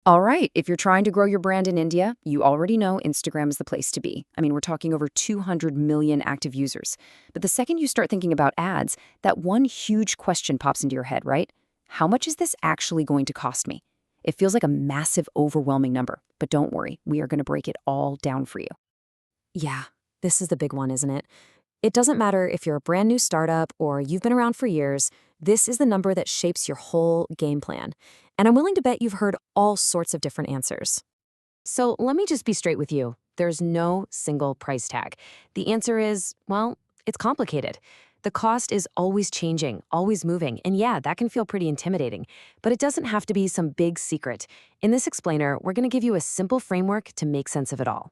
All right, if you're trying to grow your brand in India, you already know Instagram is the place to be. I mean, we're talking over 200 million active users. But the second you start thinking about ads, that one huge question pops into your head, right? How much is this actually going to cost me? It feels like a massive, overwhelming number. But don't worry, we are going to break it all down for you. Yeah, this is the big one, isn't it? It doesn't matter if you're a brand new startup or you've been around for years, this is the number that shapes your whole game plan. And I'm willing to bet you've heard all sorts of different answers. So let me just be straight with you. There's no single price tag. The answer is, well, it's complicated. The cost is always changing, always moving, and yeah, that can feel pretty intimidating, but it doesn't have to be some big secret. In this explainer, we're going to give you a simple framework to make sense of it all.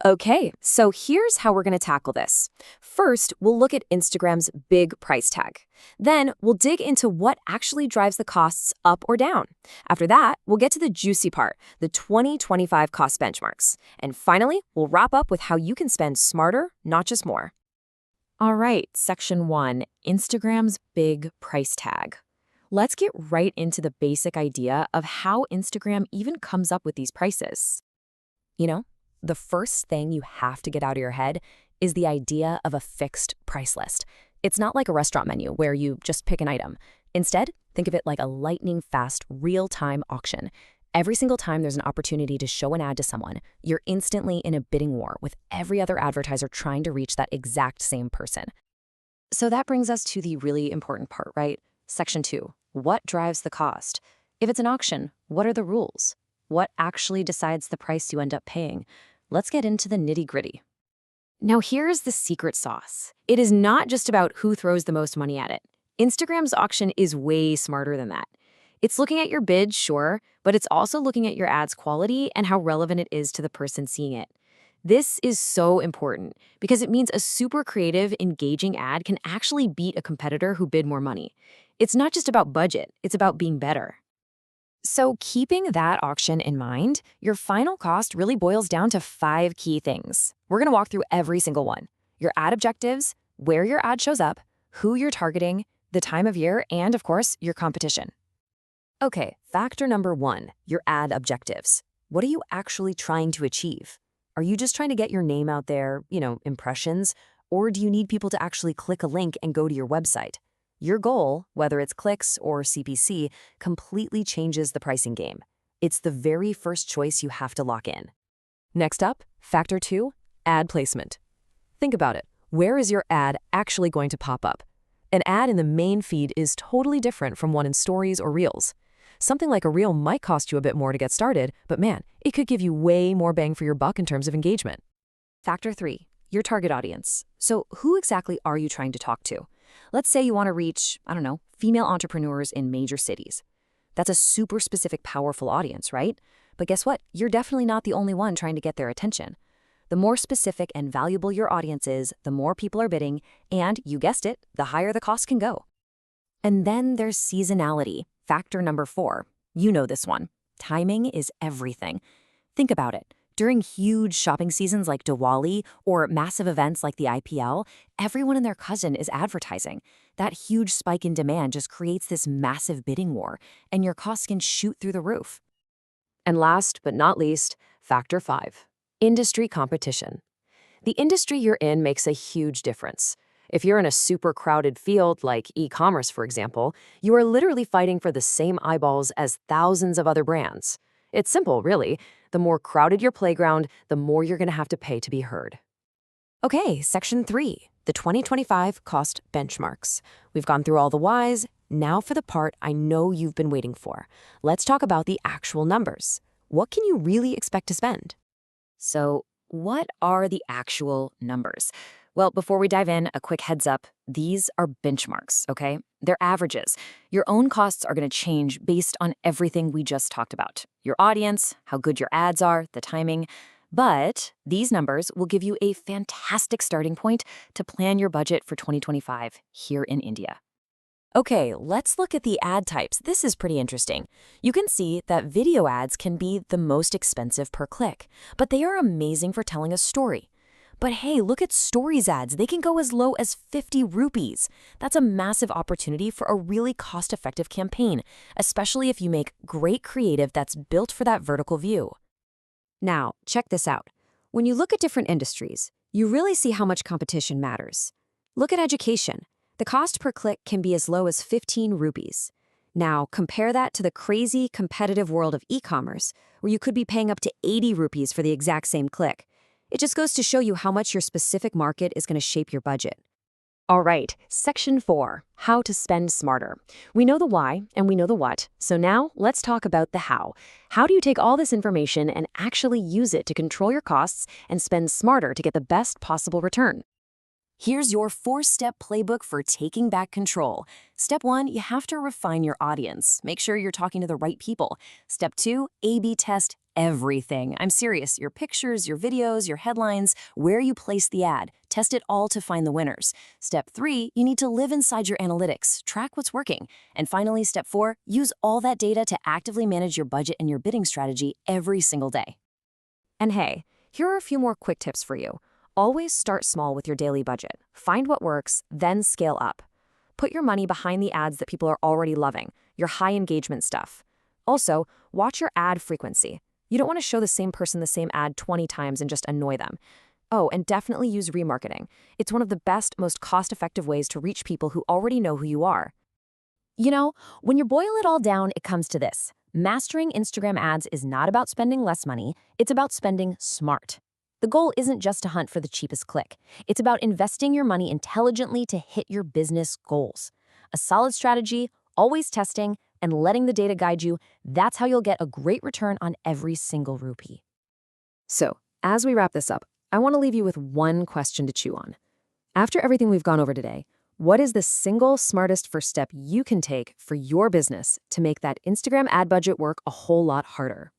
Okay, so here's how we're going to tackle this. First, we'll look at Instagram's big price tag. Then, we'll dig into what actually drives the costs up or down. After that, we'll get to the juicy part, the 2025 cost benchmarks. And finally, we'll wrap up with how you can spend smarter, not just more. All right, section 1, Instagram's big price tag. Let's get right into the basic idea of how Instagram even comes up with these prices. You know, the first thing you have to get out of your head is the idea of a fixed price list. It's not like a restaurant menu where you just pick an item. Instead, think of it like a lightning-fast, real-time auction. Every single time there's an opportunity to show an ad to someone, you're instantly in a bidding war with every other advertiser trying to reach that exact same person. So that brings us to the really important part, right? Section 2, what drives the cost? If it's an auction, what are the rules? What actually decides the price you end up paying? Let's get into the nitty-gritty. Now here's the secret sauce. It is not just about who throws the most money at it. Instagram's auction is way smarter than that. It's looking at your bid, sure, but it's also looking at your ad's quality and how relevant it is to the person seeing it. This is so important because it means a super creative, engaging ad can actually beat a competitor who bid more money. It's not just about budget, it's about being better. So keeping that auction in mind, your final cost really boils down to 5 key things. We're going to walk through every single one. Your ad objectives, where your ad shows up, who you're targeting, the time of year, and of course, your competition. Okay, factor number 1, your ad objectives. What are you actually trying to achieve? Are you just trying to get your name out there, impressions, or do you need people to actually click a link and go to your website? Your goal, whether it's clicks or CPC, completely changes the pricing game. It's the very first choice you have to lock in. Next up, factor 2, ad placement. Think about it. Where is your ad actually going to pop up? An ad in the main feed is totally different from one in stories or reels. Something like a reel might cost you a bit more to get started, but man, it could give you way more bang for your buck in terms of engagement. Factor 3, your target audience. So who exactly are you trying to talk to? Let's say you want to reach, female entrepreneurs in major cities. That's a super specific, powerful audience, right? But guess what? You're definitely not the only one trying to get their attention. The more specific and valuable your audience is, the more people are bidding, and you guessed it, the higher the cost can go. And then there's seasonality, factor number 4. You know this one. Timing is everything. Think about it. During huge shopping seasons like Diwali or massive events like the IPL, everyone and their cousin is advertising. That huge spike in demand just creates this massive bidding war, and your costs can shoot through the roof. And last but not least, factor 5, industry competition. The industry you're in makes a huge difference. If you're in a super crowded field like e-commerce, for example, you are literally fighting for the same eyeballs as thousands of other brands. It's simple, really. The more crowded your playground, the more you're going to have to pay to be heard. Okay, section 3, the 2025 cost benchmarks. We've gone through all the whys. Now for the part I know you've been waiting for. Let's talk about the actual numbers. What can you really expect to spend? So, what are the actual numbers? Well, before we dive in, a quick heads up. These are benchmarks, okay? They're averages. Your own costs are going to change based on everything we just talked about. Your audience, how good your ads are, the timing. But these numbers will give you a fantastic starting point to plan your budget for 2025 here in India. Okay, let's look at the ad types. This is pretty interesting. You can see that video ads can be the most expensive per click, but they are amazing for telling a story. But hey, look at stories ads. They can go as low as 50 rupees. That's a massive opportunity for a really cost-effective campaign, especially if you make great creative that's built for that vertical view. Now, check this out. When you look at different industries, you really see how much competition matters. Look at education. The cost per click can be as low as 15 rupees. Now, compare that to the crazy competitive world of e-commerce, where you could be paying up to 80 rupees for the exact same click. It just goes to show you how much your specific market is going to shape your budget. All right, Section 4, how to spend smarter. We know the why and we know the what, so now let's talk about the how. How do you take all this information and actually use it to control your costs and spend smarter to get the best possible return? Here's your 4-step playbook for taking back control. Step 1, you have to refine your audience. Make sure you're talking to the right people. Step 2, A/B test everything. I'm serious, your pictures, your videos, your headlines, where you place the ad. Test it all to find the winners. Step 3, you need to live inside your analytics, track what's working. And finally, step 4, use all that data to actively manage your budget and your bidding strategy every single day. And hey, here are a few more quick tips for you. Always start small with your daily budget. Find what works, then scale up. Put your money behind the ads that people are already loving, your high engagement stuff. Also, watch your ad frequency. You don't want to show the same person the same ad 20 times and just annoy them. Oh, and definitely use remarketing. It's one of the best, most cost-effective ways to reach people who already know who you are. You know, when you boil it all down, it comes to this. Mastering Instagram ads is not about spending less money, it's about spending smart. The goal isn't just to hunt for the cheapest click. It's about investing your money intelligently to hit your business goals. A solid strategy, always testing, and letting the data guide you, that's how you'll get a great return on every single rupee. So, as we wrap this up, I want to leave you with one question to chew on. After everything we've gone over today, what is the single smartest first step you can take for your business to make that Instagram ad budget work a whole lot harder?